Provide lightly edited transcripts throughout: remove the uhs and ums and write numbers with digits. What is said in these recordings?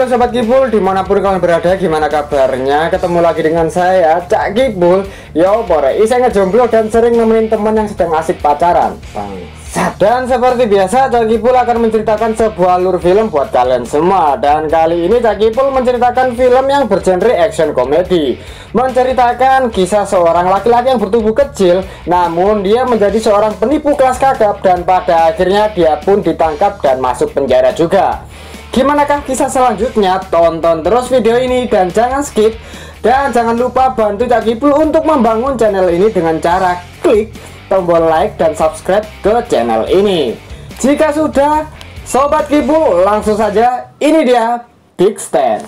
Halo Sobat Kibul, dimanapun kalian berada, gimana kabarnya? Ketemu lagi dengan saya, Cak Kibul. Yo, pore, saya ngejomblo dan sering nemenin teman yang sedang asik pacaran. Bangsat. Dan seperti biasa, Cak Kibul akan menceritakan sebuah alur film buat kalian semua. Dan kali ini Cak Kibul menceritakan film yang bergenre action komedi, menceritakan kisah seorang laki-laki yang bertubuh kecil, namun dia menjadi seorang penipu kelas kakap, dan pada akhirnya dia pun ditangkap dan masuk penjara juga. Gimanakah kisah selanjutnya? Tonton terus video ini dan jangan skip. Dan jangan lupa bantu Cak Kibul untuk membangun channel ini dengan cara klik tombol like dan subscribe ke channel ini. Jika sudah, Sobat Kibul, langsung saja, ini dia Big Stan.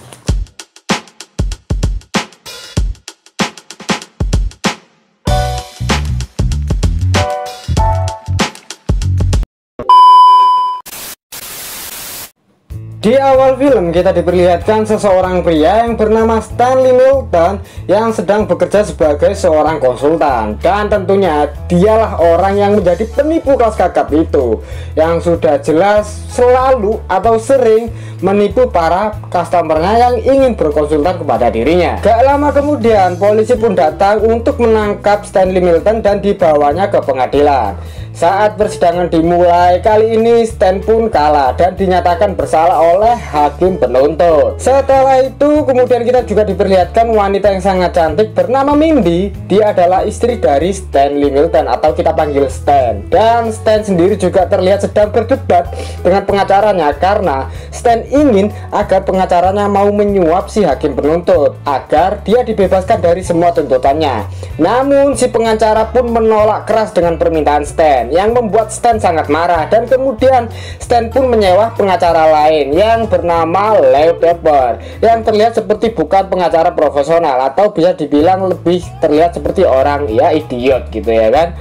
Di awal film kita diperlihatkan seseorang pria yang bernama Stanley Milton yang sedang bekerja sebagai seorang konsultan, dan tentunya dialah orang yang menjadi penipu kelas kakap itu, yang sudah jelas selalu atau sering menipu para customernya yang ingin berkonsultan kepada dirinya. Gak lama kemudian polisi pun datang untuk menangkap Stanley Milton dan dibawanya ke pengadilan. Saat persidangan dimulai, kali ini Stan pun kalah dan dinyatakan bersalah oleh hakim penuntut. Setelah itu kemudian kita juga diperlihatkan wanita yang sangat cantik bernama Mindy. Dia adalah istri dari Stanley Milton atau kita panggil Stan. Dan Stan sendiri juga terlihat sedang berdebat dengan pengacaranya karena Stan ingin agar pengacaranya mau menyuap si hakim penuntut agar dia dibebaskan dari semua tuntutannya. Namun si pengacara pun menolak keras dengan permintaan Stan, yang membuat Stan sangat marah, dan kemudian Stan pun menyewa pengacara lain yang bernama Leo Pepper, yang terlihat seperti bukan pengacara profesional atau bisa dibilang lebih terlihat seperti orang ya idiot gitu ya kan.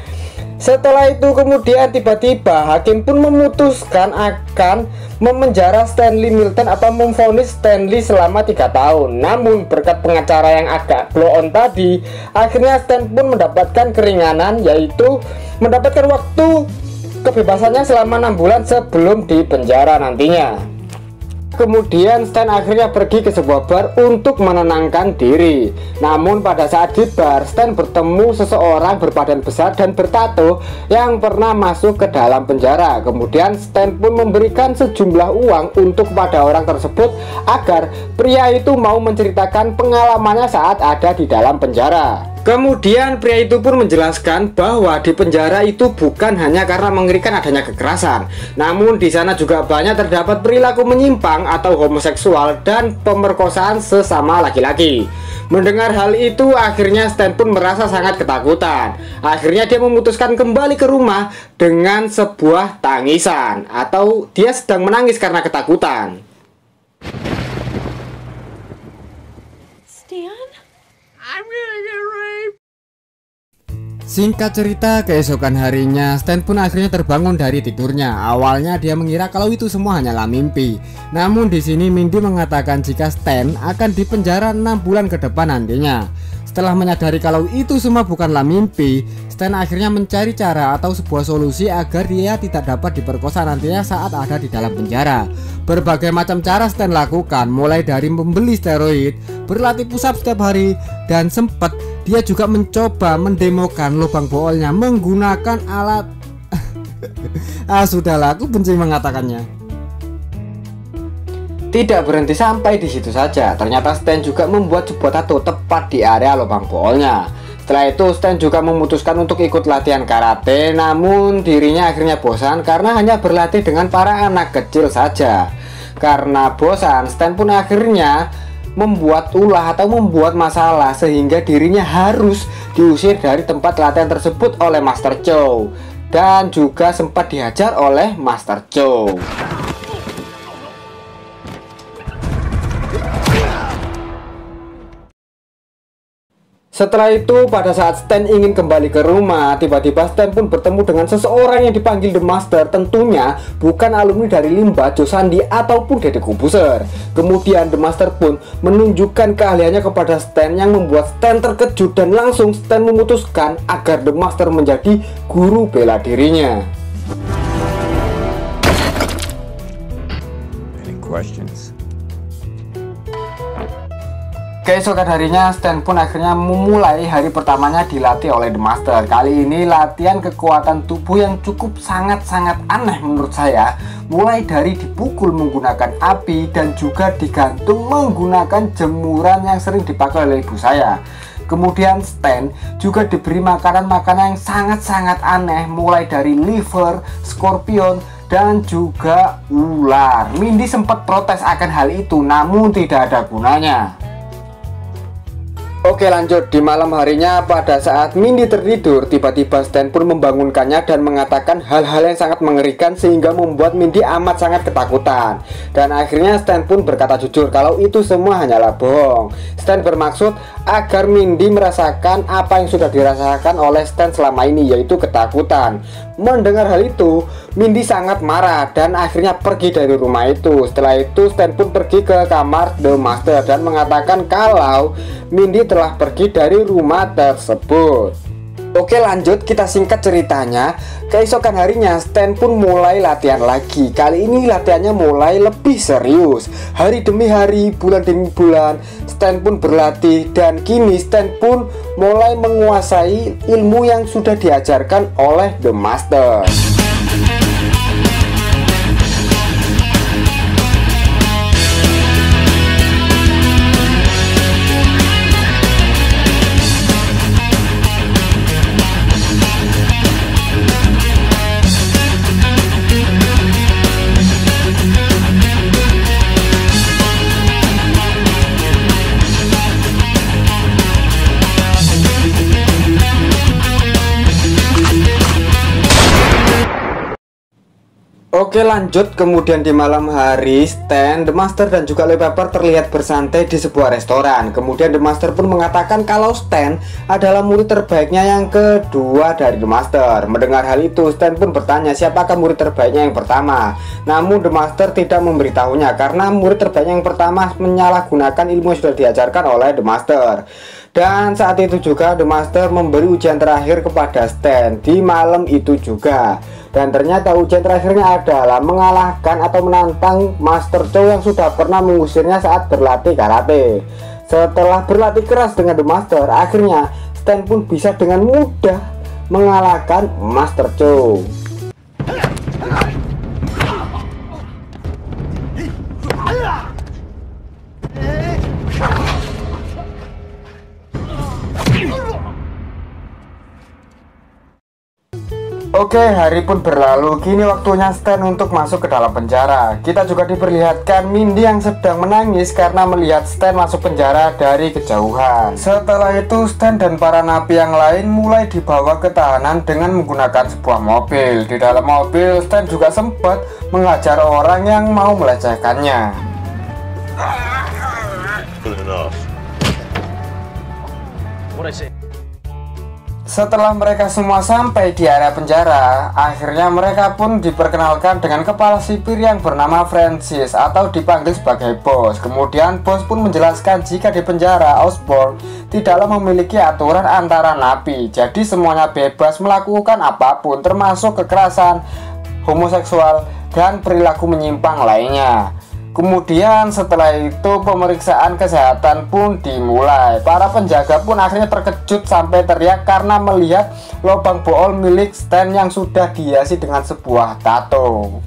Setelah itu kemudian tiba-tiba hakim pun memutuskan akan memenjara Stanley Milton atau memvonis Stanley selama 3 tahun. Namun berkat pengacara yang agak blow on tadi, akhirnya Stan pun mendapatkan keringanan, yaitu mendapatkan waktu kebebasannya selama 6 bulan sebelum dipenjara nantinya. Kemudian Stan akhirnya pergi ke sebuah bar untuk menenangkan diri. Namun pada saat di bar, Stan bertemu seseorang berbadan besar dan bertato yang pernah masuk ke dalam penjara. Kemudian Stan pun memberikan sejumlah uang untuk kepada orang tersebut agar pria itu mau menceritakan pengalamannya saat ada di dalam penjara. Kemudian pria itu pun menjelaskan bahwa di penjara itu bukan hanya karena mengerikan adanya kekerasan, namun di sana juga banyak terdapat perilaku menyimpang atau homoseksual dan pemerkosaan sesama laki-laki. Mendengar hal itu, akhirnya Stan pun merasa sangat ketakutan. Akhirnya dia memutuskan kembali ke rumah dengan sebuah tangisan, atau dia sedang menangis karena ketakutan. Singkat cerita, keesokan harinya Stan pun akhirnya terbangun dari tidurnya. Awalnya dia mengira kalau itu semua hanyalah mimpi. Namun di sini Mindy mengatakan jika Stan akan dipenjara 6 bulan ke depan nantinya. Setelah menyadari kalau itu semua bukanlah mimpi, Stan akhirnya mencari cara atau sebuah solusi agar dia tidak dapat diperkosa nantinya saat ada di dalam penjara. Berbagai macam cara Stan lakukan, mulai dari membeli steroid, berlatih push up setiap hari, dan sempat dia juga mencoba mendemokan lubang boolnya menggunakan alat sudahlah, aku benci mengatakannya. Tidak berhenti sampai di situ saja, ternyata Stan juga membuat sebuah tato tepat di area lubang boolnya. Setelah itu Stan juga memutuskan untuk ikut latihan karate, namun dirinya akhirnya bosan karena hanya berlatih dengan para anak kecil saja. Karena bosan, Stan pun akhirnya membuat ulah atau membuat masalah sehingga dirinya harus diusir dari tempat latihan tersebut oleh Master Chow, dan juga sempat dihajar oleh Master Chow. Setelah itu, pada saat Stan ingin kembali ke rumah, tiba-tiba Stan pun bertemu dengan seseorang yang dipanggil The Master. Tentunya bukan alumni dari Limba, Joe Sandi, ataupun Deddy Corbuzier. Kemudian The Master pun menunjukkan keahliannya kepada Stan, yang membuat Stan terkejut, dan langsung Stan memutuskan agar The Master menjadi guru bela dirinya. Any questions? Keesokan harinya Stan pun akhirnya memulai hari pertamanya dilatih oleh The Master. Kali ini latihan kekuatan tubuh yang cukup sangat-sangat aneh menurut saya. Mulai dari dipukul menggunakan api dan juga digantung menggunakan jemuran yang sering dipakai oleh ibu saya. Kemudian Stan juga diberi makanan-makanan yang sangat-sangat aneh, mulai dari liver, scorpion, dan juga ular. Mindy sempat protes akan hal itu, namun tidak ada gunanya. Oke, lanjut. Di malam harinya pada saat Mindy tertidur, tiba-tiba Stan pun membangunkannya dan mengatakan hal-hal yang sangat mengerikan sehingga membuat Mindy amat sangat ketakutan. Dan akhirnya Stan pun berkata jujur kalau itu semua hanyalah bohong. Stan bermaksud agar Mindy merasakan apa yang sudah dirasakan oleh Stan selama ini, yaitu ketakutan. Mendengar hal itu, Mindy sangat marah dan akhirnya pergi dari rumah itu. Setelah itu Stan pun pergi ke kamar The Master dan mengatakan kalau Mindy telah pergi dari rumah tersebut. Oke, lanjut, kita singkat ceritanya. Keesokan harinya Stan pun mulai latihan lagi. Kali ini latihannya mulai lebih serius. Hari demi hari, bulan demi bulan, Stan pun berlatih. Dan kini Stan pun mulai menguasai ilmu yang sudah diajarkan oleh The Master. Oke, lanjut. Kemudian di malam hari, Stan, The Master, dan juga Lee Pepper terlihat bersantai di sebuah restoran. Kemudian The Master pun mengatakan kalau Stan adalah murid terbaiknya yang kedua dari The Master. Mendengar hal itu, Stan pun bertanya siapakah murid terbaiknya yang pertama. Namun The Master tidak memberitahunya karena murid terbaiknya yang pertama menyalahgunakan ilmu yang sudah diajarkan oleh The Master. Dan saat itu juga The Master memberi ujian terakhir kepada Stan di malam itu juga. Dan ternyata ujian terakhirnya adalah mengalahkan atau menantang Master Chow yang sudah pernah mengusirnya saat berlatih karate. Setelah berlatih keras dengan The Master, akhirnya Stan pun bisa dengan mudah mengalahkan Master Chow. Oke, hari pun berlalu. Kini waktunya Stan untuk masuk ke dalam penjara. Kita juga diperlihatkan Mindy yang sedang menangis karena melihat Stan masuk penjara dari kejauhan. Setelah itu Stan dan para napi yang lain mulai dibawa ke tahanan dengan menggunakan sebuah mobil. Di dalam mobil Stan juga sempat menghajar orang yang mau melecehkannya. Setelah mereka semua sampai di area penjara, akhirnya mereka pun diperkenalkan dengan kepala sipir yang bernama Francis atau dipanggil sebagai bos. Kemudian bos pun menjelaskan jika di penjara Osborn tidaklah memiliki aturan antara napi, jadi semuanya bebas melakukan apapun termasuk kekerasan, homoseksual, dan perilaku menyimpang lainnya. Kemudian setelah itu pemeriksaan kesehatan pun dimulai. Para penjaga pun akhirnya terkejut sampai teriak karena melihat lubang bool milik Stan yang sudah dihiasi dengan sebuah tato.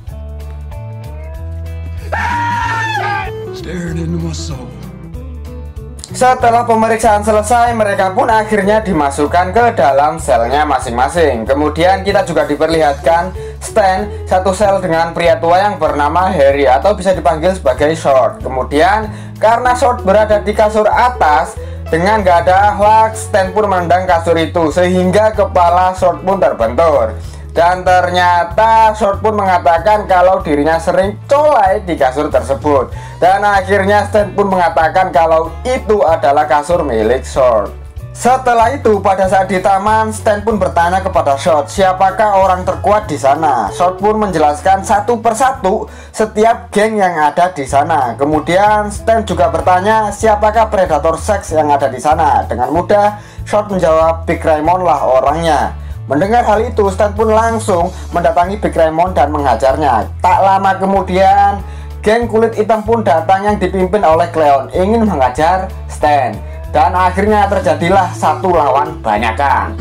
Setelah pemeriksaan selesai, mereka pun akhirnya dimasukkan ke dalam selnya masing-masing. Kemudian kita juga diperlihatkan Stan satu sel dengan pria tua yang bernama Harry atau bisa dipanggil sebagai Short. Kemudian karena Short berada di kasur atas, dengan gak ada akhlak, Stan pun menendang kasur itu sehingga kepala Short pun terbentur. Dan ternyata Short pun mengatakan kalau dirinya sering colai di kasur tersebut. Dan akhirnya Stan pun mengatakan kalau itu adalah kasur milik Short. Setelah itu pada saat di taman, Stan pun bertanya kepada Short siapakah orang terkuat di sana. Short pun menjelaskan satu persatu setiap geng yang ada di sana. Kemudian Stan juga bertanya siapakah predator seks yang ada di sana. Dengan mudah Short menjawab Big Raymond lah orangnya. Mendengar hal itu, Stan pun langsung mendatangi Big Raymond dan menghajarnya. Tak lama kemudian, geng kulit hitam pun datang yang dipimpin oleh Cleon ingin menghajar Stan. Dan akhirnya terjadilah satu lawan banyakan.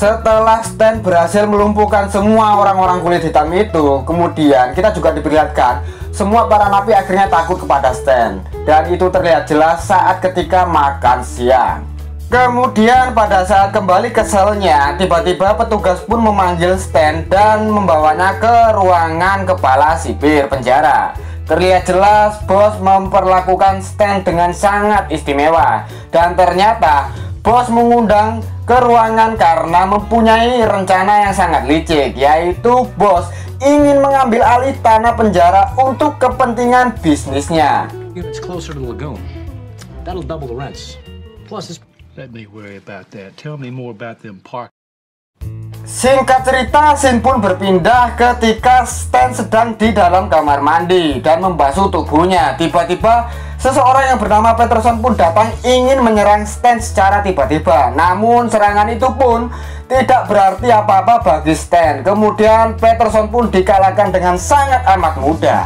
Setelah Stan berhasil melumpuhkan semua orang-orang kulit hitam itu, kemudian kita juga diperlihatkan semua para napi akhirnya takut kepada Stan. Dan itu terlihat jelas saat ketika makan siang. Kemudian pada saat kembali ke selnya, tiba-tiba petugas pun memanggil Stan dan membawanya ke ruangan kepala sipir penjara. Terlihat jelas bos memperlakukan Stan dengan sangat istimewa. Dan ternyata bos mengundang ke ruangan karena mempunyai rencana yang sangat licik, yaitu bos ingin mengambil alih tanah penjara untuk kepentingan bisnisnya. Units closer to the lagoon. That'll double the rents. Plus, let me worry about that. Tell me more about them park. Singkat cerita, scene pun berpindah ketika Stan sedang di dalam kamar mandi dan membasuh tubuhnya. Tiba-tiba seseorang yang bernama Peterson pun datang ingin menyerang Stan secara tiba-tiba. Namun serangan itu pun tidak berarti apa-apa bagi Stan. Kemudian Peterson pun dikalahkan dengan sangat amat mudah.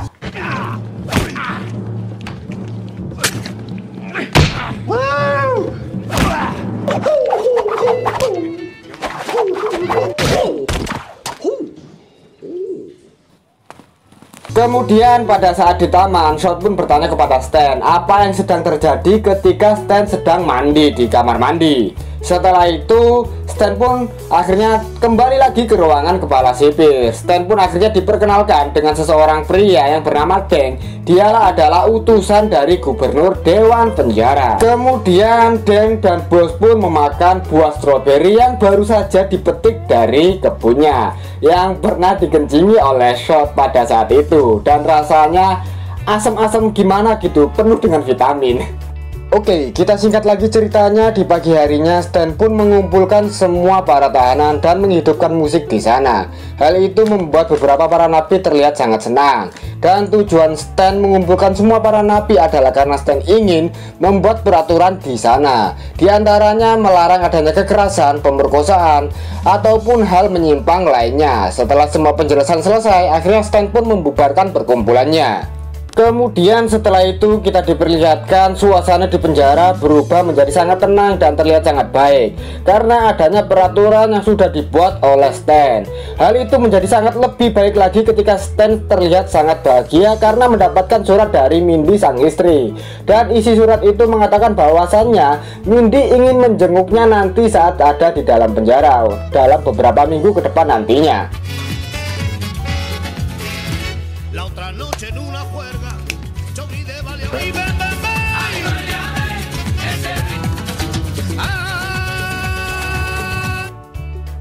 Kemudian pada saat di taman, Shot pun bertanya kepada Stan apa yang sedang terjadi ketika Stan sedang mandi di kamar mandi. Setelah itu Stan pun akhirnya kembali lagi ke ruangan kepala sipir. Stan pun akhirnya diperkenalkan dengan seseorang pria yang bernama Deng. Dialah adalah utusan dari gubernur Dewan Penjara. Kemudian Deng dan bos pun memakan buah stroberi yang baru saja dipetik dari kebunnya, yang pernah dikencingi oleh Shot pada saat itu. Dan rasanya asam-asam gimana gitu, penuh dengan vitamin. Oke, kita singkat lagi ceritanya. Di pagi harinya Stan pun mengumpulkan semua para tahanan dan menghidupkan musik di sana. Hal itu membuat beberapa para napi terlihat sangat senang. Dan tujuan Stan mengumpulkan semua para napi adalah karena Stan ingin membuat peraturan di sana. Di antaranya melarang adanya kekerasan, pemerkosaan, ataupun hal menyimpang lainnya. Setelah semua penjelasan selesai, akhirnya Stan pun membubarkan perkumpulannya. Kemudian setelah itu kita diperlihatkan suasana di penjara berubah menjadi sangat tenang dan terlihat sangat baik karena adanya peraturan yang sudah dibuat oleh Stan. Hal itu menjadi sangat lebih baik lagi ketika Stan terlihat sangat bahagia karena mendapatkan surat dari Mindy sang istri. Dan isi surat itu mengatakan bahwasannya Mindy ingin menjenguknya nanti saat ada di dalam penjara dalam beberapa minggu ke depan nantinya.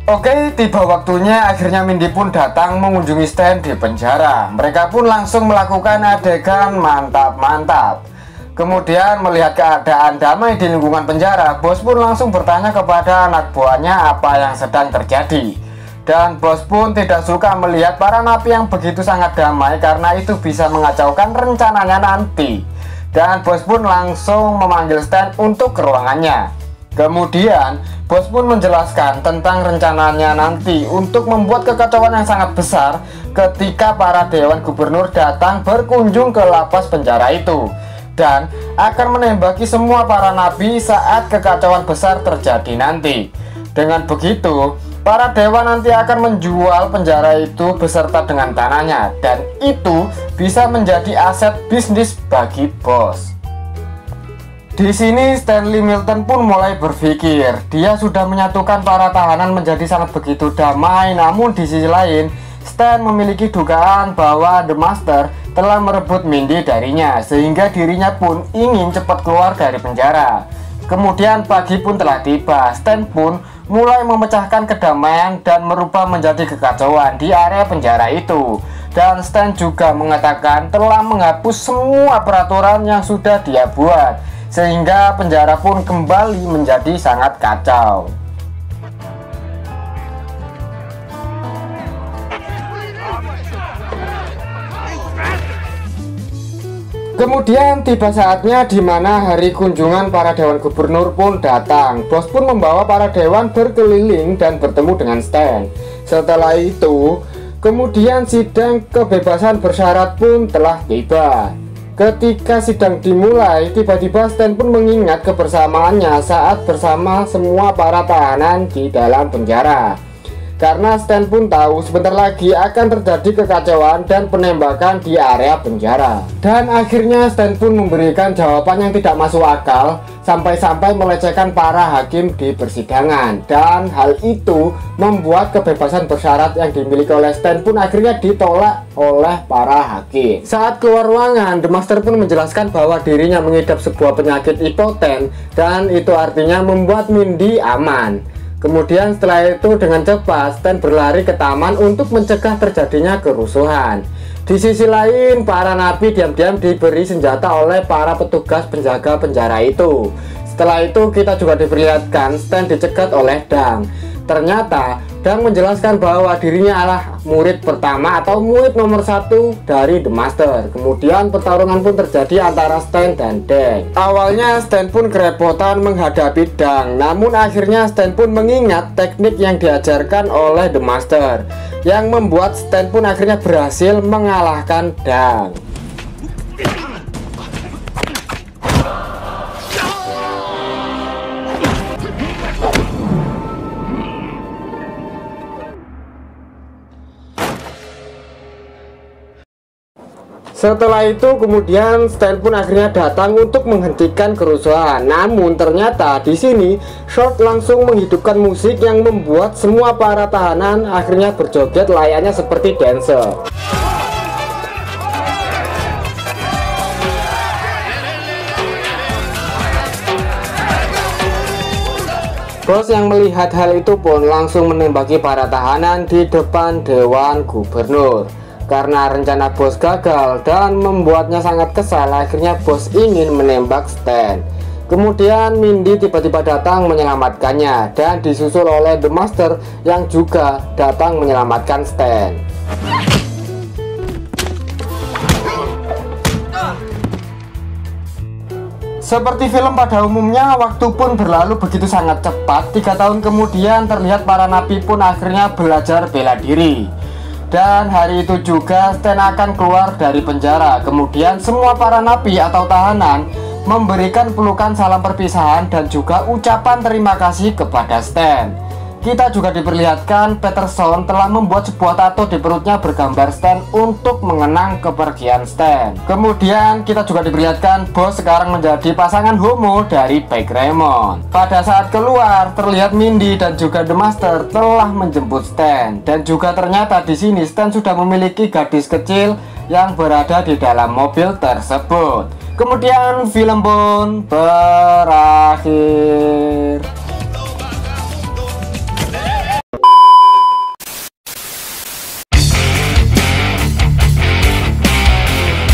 Oke, tiba waktunya akhirnya Mindy pun datang mengunjungi Stan di penjara. Mereka pun langsung melakukan adegan mantap-mantap. Kemudian melihat keadaan damai di lingkungan penjara, bos pun langsung bertanya kepada anak buahnya apa yang sedang terjadi. Dan bos pun tidak suka melihat para napi yang begitu sangat damai karena itu bisa mengacaukan rencananya nanti. Dan bos pun langsung memanggil Stan untuk ke ruangannya. Kemudian bos pun menjelaskan tentang rencananya nanti untuk membuat kekacauan yang sangat besar ketika para dewan gubernur datang berkunjung ke lapas penjara itu, dan akan menembaki semua para napi saat kekacauan besar terjadi nanti. Dengan begitu, para dewan nanti akan menjual penjara itu beserta dengan tanahnya, dan itu bisa menjadi aset bisnis bagi bos. Di sini Stanley Milton pun mulai berpikir, dia sudah menyatukan para tahanan menjadi sangat begitu damai. Namun di sisi lain, Stan memiliki dugaan bahwa The Master telah merebut Mindy darinya, sehingga dirinya pun ingin cepat keluar dari penjara. Kemudian pagi pun telah tiba. Stan pun mulai memecahkan kedamaian dan merubah menjadi kekacauan di area penjara itu. Dan Stan juga mengatakan telah menghapus semua peraturan yang sudah dia buat, sehingga penjara pun kembali menjadi sangat kacau. Kemudian tiba saatnya di mana hari kunjungan para dewan gubernur pun datang. Bos pun membawa para dewan berkeliling dan bertemu dengan Stan. Setelah itu, kemudian sidang kebebasan bersyarat pun telah tiba. Ketika sidang dimulai, tiba-tiba Stan pun mengingat kebersamaannya saat bersama semua para tahanan di dalam penjara. Karena Stan pun tahu sebentar lagi akan terjadi kekacauan dan penembakan di area penjara. Dan akhirnya Stan pun memberikan jawaban yang tidak masuk akal, sampai-sampai melecehkan para hakim di persidangan. Dan hal itu membuat kebebasan bersyarat yang dimiliki oleh Stan pun akhirnya ditolak oleh para hakim. Saat keluar ruangan, The Master pun menjelaskan bahwa dirinya mengidap sebuah penyakit impoten, dan itu artinya membuat Mindy aman. Kemudian setelah itu dengan cepat Stan berlari ke taman untuk mencegah terjadinya kerusuhan. Di sisi lain, para napi diam-diam diberi senjata oleh para petugas penjaga penjara itu. Setelah itu kita juga diperlihatkan Stan dicegat oleh Dang. Ternyata Dang menjelaskan bahwa dirinya adalah murid pertama atau murid nomor 1 dari The Master. Kemudian pertarungan pun terjadi antara Stan dan Dang. Awalnya Stan pun kerepotan menghadapi Dang, namun akhirnya Stan pun mengingat teknik yang diajarkan oleh The Master, yang membuat Stan pun akhirnya berhasil mengalahkan Dang. Setelah itu kemudian Stan pun akhirnya datang untuk menghentikan kerusuhan. Namun ternyata di sini Short langsung menghidupkan musik yang membuat semua para tahanan akhirnya berjoget layaknya seperti dancer. Bos yang melihat hal itu pun langsung menembaki para tahanan di depan dewan gubernur. Karena rencana bos gagal dan membuatnya sangat kesal, akhirnya bos ingin menembak Stan. Kemudian Mindy tiba-tiba datang menyelamatkannya dan disusul oleh The Master yang juga datang menyelamatkan Stan. Seperti film pada umumnya, waktu pun berlalu begitu sangat cepat. 3 tahun kemudian terlihat para napi pun akhirnya belajar bela diri. Dan hari itu juga Stan akan keluar dari penjara. Kemudian semua para napi atau tahanan memberikan pelukan salam perpisahan dan juga ucapan terima kasih kepada Stan. Kita juga diperlihatkan Peterson telah membuat sebuah tato di perutnya bergambar Stan untuk mengenang kepergian Stan. Kemudian kita juga diperlihatkan bos sekarang menjadi pasangan homo dari Big Raymond. Pada saat keluar terlihat Mindy dan juga The Master telah menjemput Stan. Dan juga ternyata di sini Stan sudah memiliki gadis kecil yang berada di dalam mobil tersebut. Kemudian film pun berakhir.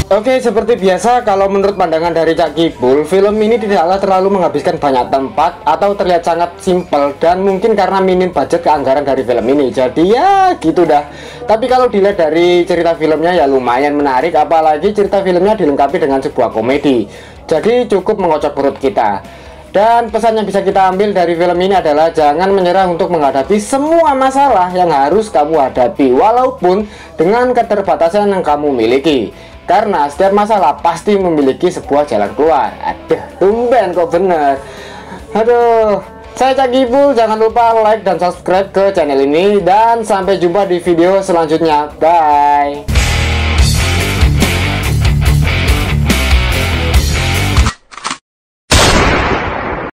Oke, seperti biasa, kalau menurut pandangan dari Cak Kibul, film ini tidaklah terlalu menghabiskan banyak tempat atau terlihat sangat simpel, dan mungkin karena minim budget keanggaran dari film ini, jadi ya gitu dah. Tapi kalau dilihat dari cerita filmnya ya lumayan menarik, apalagi cerita filmnya dilengkapi dengan sebuah komedi, jadi cukup mengocok perut kita. Dan pesan yang bisa kita ambil dari film ini adalah jangan menyerah untuk menghadapi semua masalah yang harus kamu hadapi, walaupun dengan keterbatasan yang kamu miliki. Karena setiap masalah pasti memiliki sebuah jalan keluar. Aduh, tumben kok bener. Aduh, saya Cak Kibul, jangan lupa like dan subscribe ke channel ini. Dan sampai jumpa di video selanjutnya. Bye.